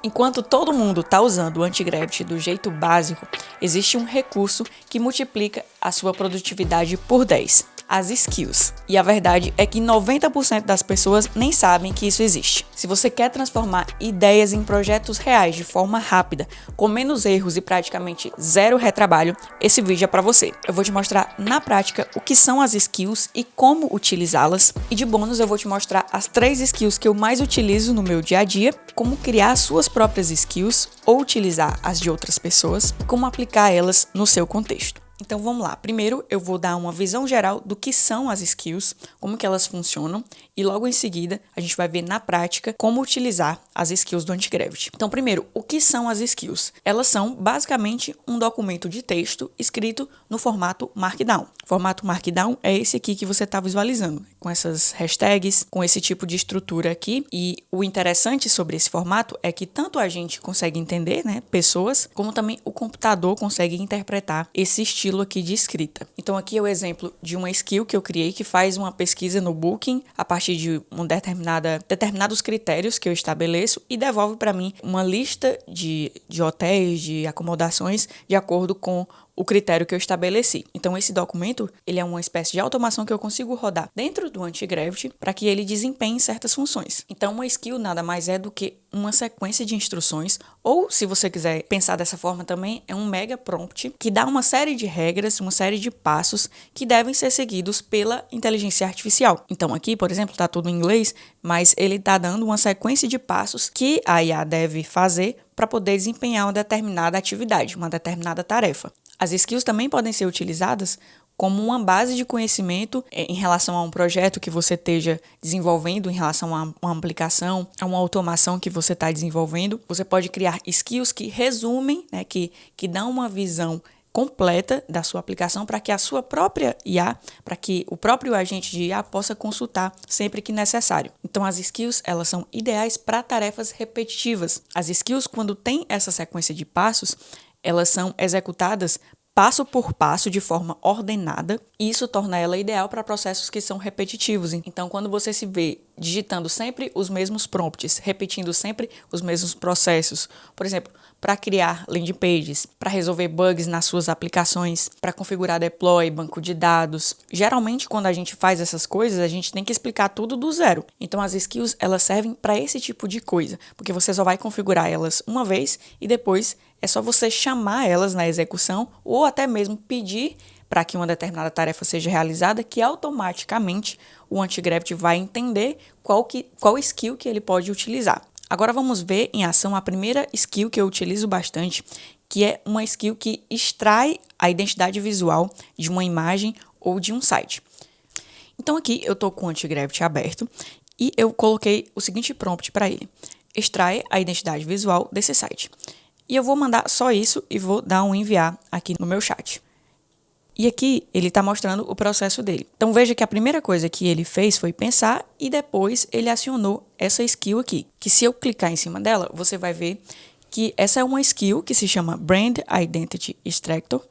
Enquanto todo mundo está usando o Anti-Gravity do jeito básico, existe um recurso que multiplica a sua produtividade por 10, as skills. E a verdade é que 90% das pessoas nem sabem que isso existe. Se você quer transformar ideias em projetos reais de forma rápida, com menos erros e praticamente zero retrabalho, esse vídeo é para você. Eu vou te mostrar na prática o que são as skills e como utilizá-las. E de bônus eu vou te mostrar as 3 skills que eu mais utilizo no meu dia a dia, como criar suas próprias skills ou utilizar as de outras pessoas, como aplicar elas no seu contexto. Então vamos lá, primeiro eu vou dar uma visão geral do que são as skills, como que elas funcionam e logo em seguida a gente vai ver na prática como utilizar as skills do Anti-Gravity. Então primeiro, o que são as skills? Elas são basicamente um documento de texto escrito no formato Markdown. O formato Markdown é esse aqui que você está visualizando, com essas hashtags, com esse tipo de estrutura aqui, e o interessante sobre esse formato é que tanto a gente consegue entender, pessoas, como também o computador consegue interpretar esse estilo aqui de escrita. Então aqui é o exemplo de uma skill que eu criei que faz uma pesquisa no Booking a partir de determinados critérios que eu estabeleço e devolve para mim uma lista de hotéis, de acomodações de acordo com o critério que eu estabeleci. Então esse documento, ele é uma espécie de automação que eu consigo rodar dentro do Anti-Gravity para que ele desempenhe certas funções. Então uma skill nada mais é do que uma sequência de instruções, ou se você quiser pensar dessa forma também, é um mega prompt que dá uma série de regras, uma série de passos que devem ser seguidos pela inteligência artificial. Então aqui, por exemplo, está tudo em inglês, mas ele está dando uma sequência de passos que a IA deve fazer para poder desempenhar uma determinada atividade, uma determinada tarefa. As skills também podem ser utilizadas como uma base de conhecimento em relação a um projeto que você esteja desenvolvendo, em relação a uma aplicação, a uma automação que você está desenvolvendo. Você pode criar skills que resumem, que dão uma visão completa da sua aplicação para que a sua própria IA, para que o próprio agente de IA possa consultar sempre que necessário. Então as skills, elas são ideais para tarefas repetitivas. As skills, quando tem essa sequência de passos, elas são executadas passo por passo, de forma ordenada, e isso torna ela ideal para processos que são repetitivos. Então, quando você se vê digitando sempre os mesmos prompts, repetindo sempre os mesmos processos, por exemplo, para criar landing pages, para resolver bugs nas suas aplicações, para configurar deploy, banco de dados. Geralmente, quando a gente faz essas coisas, a gente tem que explicar tudo do zero. Então, as skills, elas servem para esse tipo de coisa, porque você só vai configurar elas uma vez e depois é só você chamar elas na execução ou até mesmo pedir para que uma determinada tarefa seja realizada, que automaticamente o Anti-Gravity vai entender qual skill que ele pode utilizar. Agora vamos ver em ação a primeira skill que eu utilizo bastante, que é uma skill que extrai a identidade visual de uma imagem ou de um site. Então aqui eu estou com o Anti-Gravity aberto e eu coloquei o seguinte prompt para ele: extrai a identidade visual desse site. E eu vou mandar só isso e vou dar um enviar aqui no meu chat. E aqui ele está mostrando o processo dele. Então veja que a primeira coisa que ele fez foi pensar e depois ele acionou essa skill aqui. Que se eu clicar em cima dela, você vai ver que essa é uma skill que se chama Brand Identity Extractor,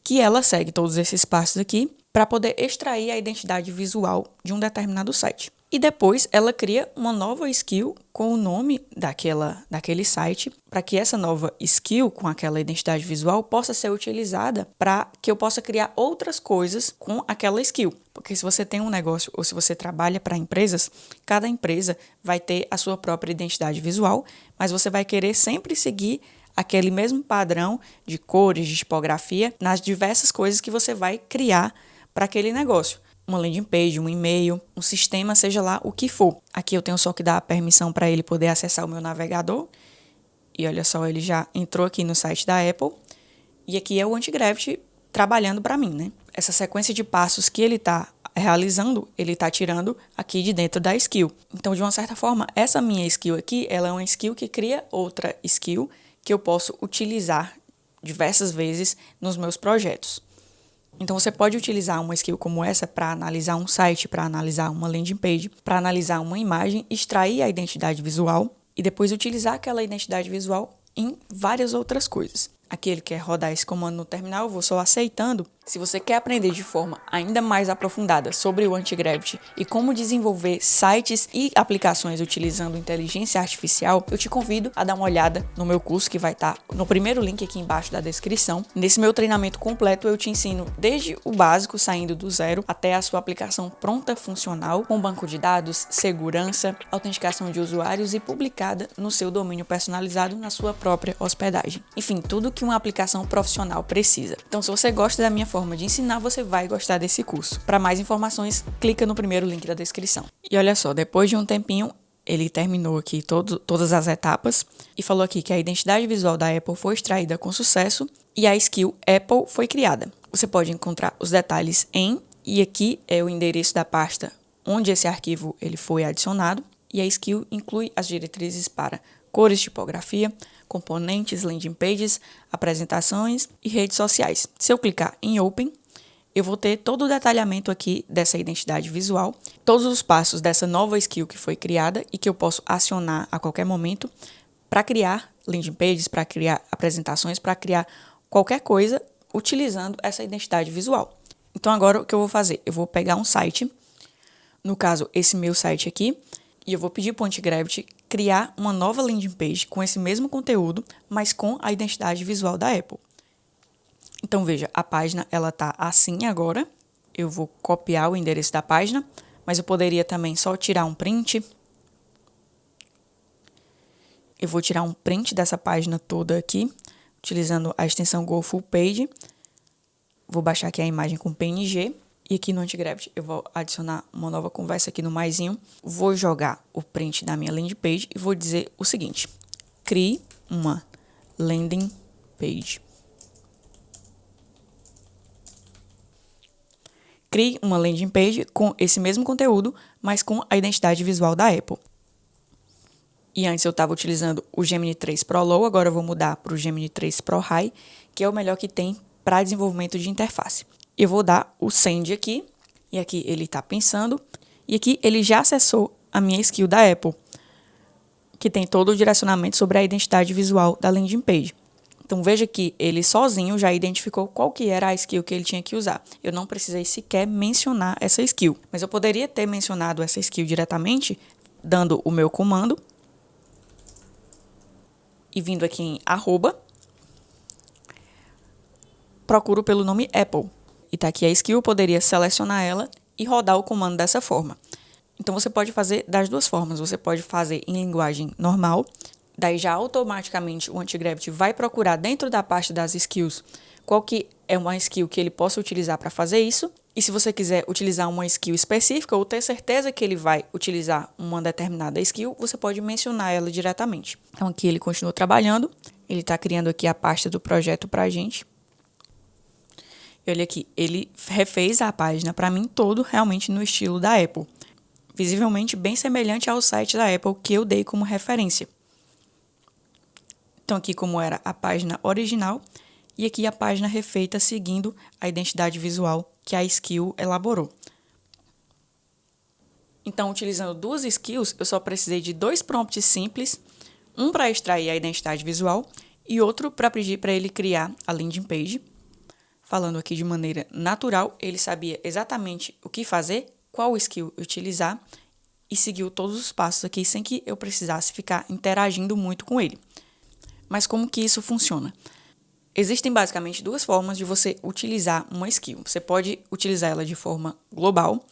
que ela segue todos esses passos aqui para poder extrair a identidade visual de um determinado site. E depois ela cria uma nova skill com o nome daquele site, para que essa nova skill com aquela identidade visual possa ser utilizada para que eu possa criar outras coisas com aquela skill. Porque se você tem um negócio ou se você trabalha para empresas, cada empresa vai ter a sua própria identidade visual, mas você vai querer sempre seguir aquele mesmo padrão de cores, de tipografia, nas diversas coisas que você vai criar para aquele negócio. Uma landing page, um e-mail, um sistema, seja lá o que for. Aqui eu tenho só que dar a permissão para ele poder acessar o meu navegador. E olha só, ele já entrou aqui no site da Apple. E aqui é o Anti-Gravity trabalhando para mim, Essa sequência de passos que ele está realizando, ele está tirando aqui de dentro da skill. Então, de uma certa forma, essa minha skill aqui, ela é uma skill que cria outra skill que eu posso utilizar diversas vezes nos meus projetos. Então, você pode utilizar uma skill como essa para analisar um site, para analisar uma landing page, para analisar uma imagem, extrair a identidade visual e depois utilizar aquela identidade visual em várias outras coisas. Aqui ele quer rodar esse comando no terminal, eu vou só aceitando. Se você quer aprender de forma ainda mais aprofundada sobre o Antigravity e como desenvolver sites e aplicações utilizando inteligência artificial, eu te convido a dar uma olhada no meu curso que vai estar no primeiro link aqui embaixo da descrição. Nesse meu treinamento completo eu te ensino desde o básico, saindo do zero, até a sua aplicação pronta, funcional, com banco de dados, segurança, autenticação de usuários e publicada no seu domínio personalizado na sua própria hospedagem. Enfim, tudo que uma aplicação profissional precisa. Então, se você gosta da minha forma de ensinar, você vai gostar desse curso. Para mais informações, clica no primeiro link da descrição. E olha só, depois de um tempinho, ele terminou aqui todas as etapas e falou aqui que a identidade visual da Apple foi extraída com sucesso e a skill Apple foi criada. Você pode encontrar os detalhes e aqui é o endereço da pasta onde esse arquivo ele foi adicionado, e a skill inclui as diretrizes para cores, tipografia, componentes, landing pages, apresentações e redes sociais. Se eu clicar em Open, eu vou ter todo o detalhamento aqui dessa identidade visual, todos os passos dessa nova skill que foi criada e que eu posso acionar a qualquer momento para criar landing pages, para criar apresentações, para criar qualquer coisa utilizando essa identidade visual. Então agora o que eu vou fazer? Eu vou pegar um site, no caso esse meu site aqui, e eu vou pedir para o Antigravity criar uma nova landing page com esse mesmo conteúdo, mas com a identidade visual da Apple. Então veja, a página ela tá assim agora. Eu vou copiar o endereço da página, mas eu poderia também só tirar um print. Eu vou tirar um print dessa página toda aqui, utilizando a extensão Go Full Page. Vou baixar aqui a imagem com PNG. E aqui no Antigravity eu vou adicionar uma nova conversa aqui no maisinho. Vou jogar o print da minha landing page e vou dizer o seguinte: crie uma landing page. Crie uma landing page com esse mesmo conteúdo, mas com a identidade visual da Apple. E antes eu estava utilizando o Gemini 3 Pro Low, agora eu vou mudar para o Gemini 3 Pro High, que é o melhor que tem para desenvolvimento de interface. Eu vou dar o send aqui, e aqui ele está pensando, e aqui ele já acessou a minha skill da Apple, que tem todo o direcionamento sobre a identidade visual da landing page. Então veja que ele sozinho já identificou qual que era a skill que ele tinha que usar. Eu não precisei sequer mencionar essa skill, mas eu poderia ter mencionado essa skill diretamente, dando o meu comando, e vindo aqui em arroba, procuro pelo nome Apple. E tá aqui a skill, eu poderia selecionar ela e rodar o comando dessa forma. Então você pode fazer das duas formas. Você pode fazer em linguagem normal, daí já automaticamente o Antigravity vai procurar dentro da pasta das skills qual que é uma skill que ele possa utilizar para fazer isso. E se você quiser utilizar uma skill específica ou ter certeza que ele vai utilizar uma determinada skill, você pode mencionar ela diretamente. Então aqui ele continua trabalhando, ele está criando aqui a pasta do projeto para a gente. Olha aqui, ele refez a página para mim todo realmente no estilo da Apple. Visivelmente bem semelhante ao site da Apple que eu dei como referência. Então aqui como era a página original e aqui a página refeita seguindo a identidade visual que a skill elaborou. Então utilizando duas skills, eu só precisei de 2 prompts simples, um para extrair a identidade visual e outro para pedir para ele criar a landing page. Falando aqui de maneira natural, ele sabia exatamente o que fazer, qual skill utilizar e seguiu todos os passos aqui sem que eu precisasse ficar interagindo muito com ele. Mas como que isso funciona? Existem basicamente 2 formas de você utilizar uma skill. Você pode utilizar ela de forma global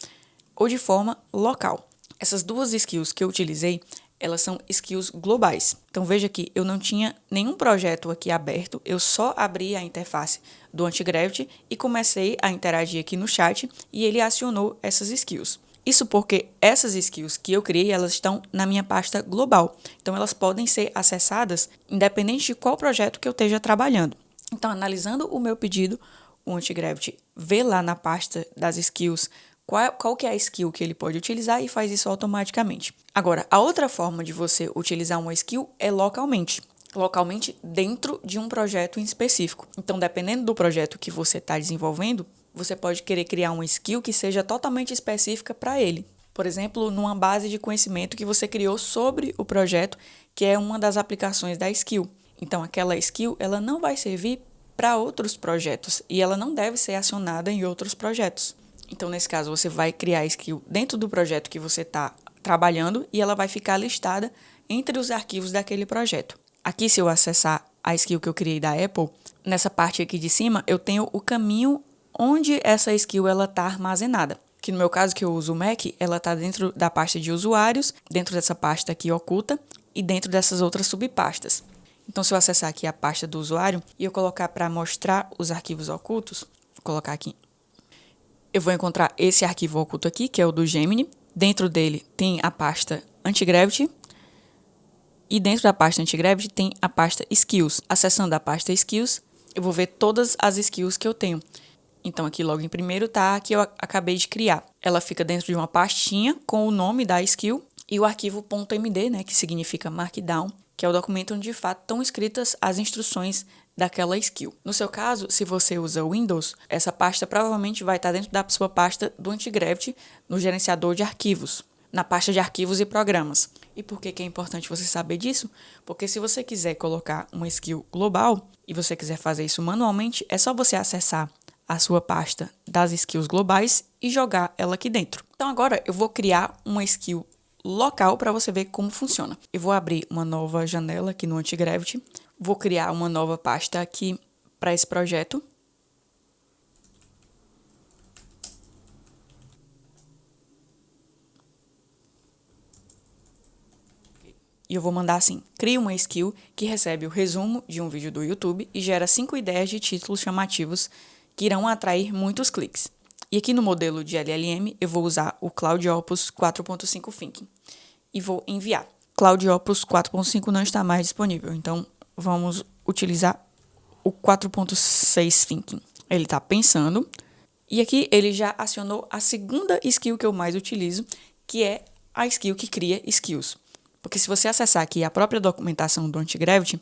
ou de forma local. Essas 2 skills que eu utilizei, elas são skills globais. Então veja que eu não tinha nenhum projeto aqui aberto, eu só abri a interface do Antigravity e comecei a interagir aqui no chat e ele acionou essas skills. Isso porque essas skills que eu criei, elas estão na minha pasta global. Então elas podem ser acessadas independente de qual projeto que eu esteja trabalhando. Então analisando o meu pedido, o Antigravity vê lá na pasta das skills qual que é a skill que ele pode utilizar e faz isso automaticamente. Agora, a outra forma de você utilizar uma skill é localmente dentro de um projeto em específico. Então, dependendo do projeto que você está desenvolvendo, você pode querer criar uma skill que seja totalmente específica para ele. Por exemplo, numa base de conhecimento que você criou sobre o projeto, que é uma das aplicações da skill. Então, aquela skill, ela não vai servir para outros projetos e ela não deve ser acionada em outros projetos. Então, nesse caso, você vai criar a skill dentro do projeto que você está trabalhando e ela vai ficar listada entre os arquivos daquele projeto. Aqui, se eu acessar a skill que eu criei da Apple, nessa parte aqui de cima, eu tenho o caminho onde essa skill está armazenada. Que no meu caso, que eu uso o Mac, ela está dentro da pasta de usuários, dentro dessa pasta aqui oculta e dentro dessas outras subpastas. Então, se eu acessar aqui a pasta do usuário e eu colocar para mostrar os arquivos ocultos, vou colocar aqui. Eu vou encontrar esse arquivo oculto aqui, que é o do Gemini. Dentro dele tem a pasta Antigravity. E dentro da pasta Antigravity tem a pasta Skills. Acessando a pasta Skills, eu vou ver todas as skills que eu tenho. Então, aqui logo em primeiro tá a que eu acabei de criar. Ela fica dentro de uma pastinha com o nome da skill e o arquivo .md, né, que significa Markdown, que é o documento onde de fato estão escritas as instruções daquela skill. No seu caso, se você usa Windows, essa pasta provavelmente vai estar dentro da sua pasta do Antigravity no gerenciador de arquivos, na pasta de arquivos e programas. E por que é importante você saber disso? Porque se você quiser colocar uma skill global e você quiser fazer isso manualmente, é só você acessar a sua pasta das skills globais e jogar ela aqui dentro. Então agora eu vou criar uma skill local para você ver como funciona. Eu vou abrir uma nova janela aqui no Antigravity, vou criar uma nova pasta aqui para esse projeto. E eu vou mandar assim: crie uma skill que recebe o resumo de um vídeo do YouTube e gera 5 ideias de títulos chamativos que irão atrair muitos cliques. E aqui no modelo de LLM eu vou usar o Claude Opus 4.5 Thinking e vou enviar. Claude Opus 4.5 não está mais disponível, então vamos utilizar o 4.6 Thinking. Ele está pensando e aqui ele já acionou a segunda skill que eu mais utilizo, que é a skill que cria skills. Porque se você acessar aqui a própria documentação do Antigravity,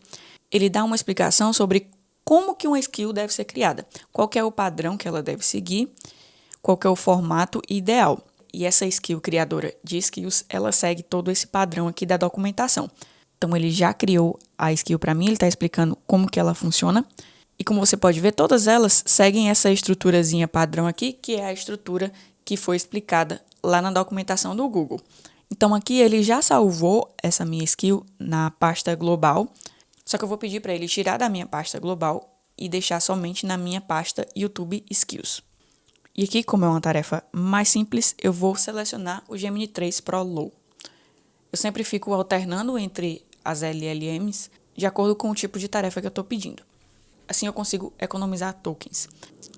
ele dá uma explicação sobre como que uma skill deve ser criada, qual que é o padrão que ela deve seguir, qual que é o formato ideal. E essa skill criadora de skills, ela segue todo esse padrão aqui da documentação. Então, ele já criou a skill para mim, ele está explicando como que ela funciona. E como você pode ver, todas elas seguem essa estruturazinha padrão aqui, que é a estrutura que foi explicada lá na documentação do Google. Então, aqui ele já salvou essa minha skill na pasta global, só que eu vou pedir para ele tirar da minha pasta global e deixar somente na minha pasta YouTube Skills. E aqui, como é uma tarefa mais simples, eu vou selecionar o Gemini 3 Pro Low. Eu sempre fico alternando entre as LLMs de acordo com o tipo de tarefa que eu estou pedindo. Assim eu consigo economizar tokens.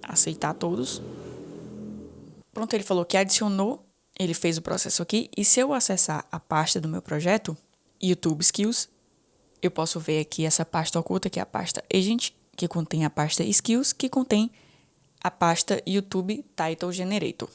Aceitar todos. Pronto, ele falou que adicionou, ele fez o processo aqui. E se eu acessar a pasta do meu projeto, YouTube Skills, eu posso ver aqui essa pasta oculta, que é a pasta Agent, que contém a pasta Skills, que contém a pasta YouTube Title Generator.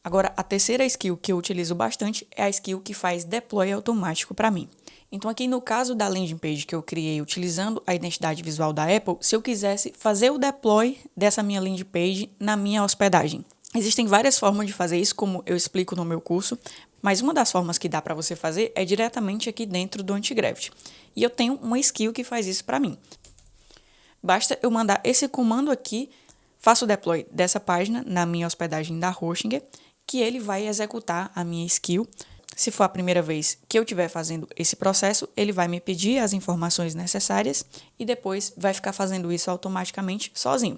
Agora, a terceira skill que eu utilizo bastante é a skill que faz deploy automático para mim. Então, aqui no caso da landing page que eu criei utilizando a identidade visual da Apple, se eu quisesse fazer o deploy dessa minha landing page na minha hospedagem. Existem várias formas de fazer isso, como eu explico no meu curso, mas uma das formas que dá para você fazer é diretamente aqui dentro do Antigravity. E eu tenho uma skill que faz isso para mim. Basta eu mandar esse comando aqui, faço o deploy dessa página na minha hospedagem da Hostinger, que ele vai executar a minha skill. Se for a primeira vez que eu estiver fazendo esse processo, ele vai me pedir as informações necessárias e depois vai ficar fazendo isso automaticamente sozinho.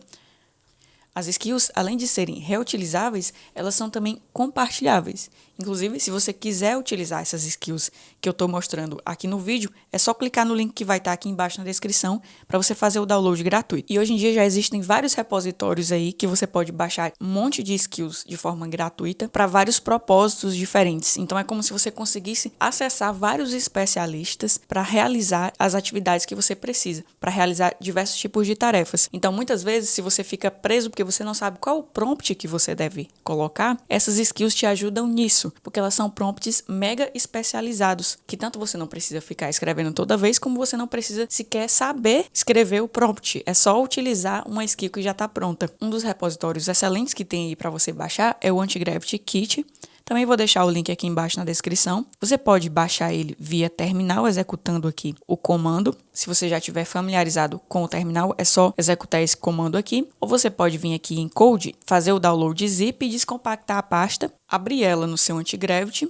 As skills, além de serem reutilizáveis, elas são também compartilháveis. Inclusive, se você quiser utilizar essas skills que eu estou mostrando aqui no vídeo, é só clicar no link que vai estar aqui embaixo na descrição para você fazer o download gratuito. E hoje em dia já existem vários repositórios aí que você pode baixar um monte de skills de forma gratuita para vários propósitos diferentes. Então é como se você conseguisse acessar vários especialistas para realizar as atividades que você precisa, para realizar diversos tipos de tarefas. Então muitas vezes, se você fica preso porque você não sabe qual o prompt que você deve colocar, essas skills te ajudam nisso, porque elas são prompts mega especializados, que tanto você não precisa ficar escrevendo toda vez, como você não precisa sequer saber escrever o prompt. É só utilizar uma skill que já está pronta. Um dos repositórios excelentes que tem aí para você baixar é o Antigravity Kit. Também vou deixar o link aqui embaixo na descrição. Você pode baixar ele via terminal, executando aqui o comando. Se você já estiver familiarizado com o terminal, é só executar esse comando aqui. Ou você pode vir aqui em Code, fazer o download zip e descompactar a pasta, abrir ela no seu Antigravity.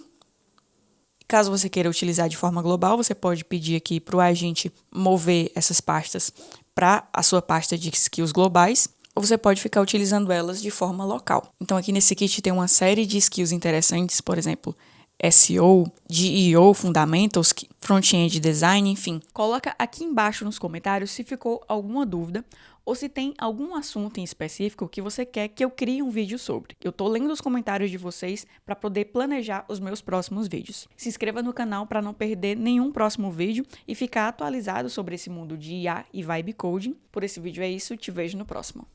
Caso você queira utilizar de forma global, você pode pedir aqui para o agente mover essas pastas para a sua pasta de skills globais, ou você pode ficar utilizando elas de forma local. Então aqui nesse kit tem uma série de skills interessantes, por exemplo, SEO, GEO, Fundamentals, Front-End Design, enfim. Coloca aqui embaixo nos comentários se ficou alguma dúvida ou se tem algum assunto em específico que você quer que eu crie um vídeo sobre. Eu tô lendo os comentários de vocês para poder planejar os meus próximos vídeos. Se inscreva no canal para não perder nenhum próximo vídeo e ficar atualizado sobre esse mundo de IA e Vibe Coding. Por esse vídeo é isso, te vejo no próximo.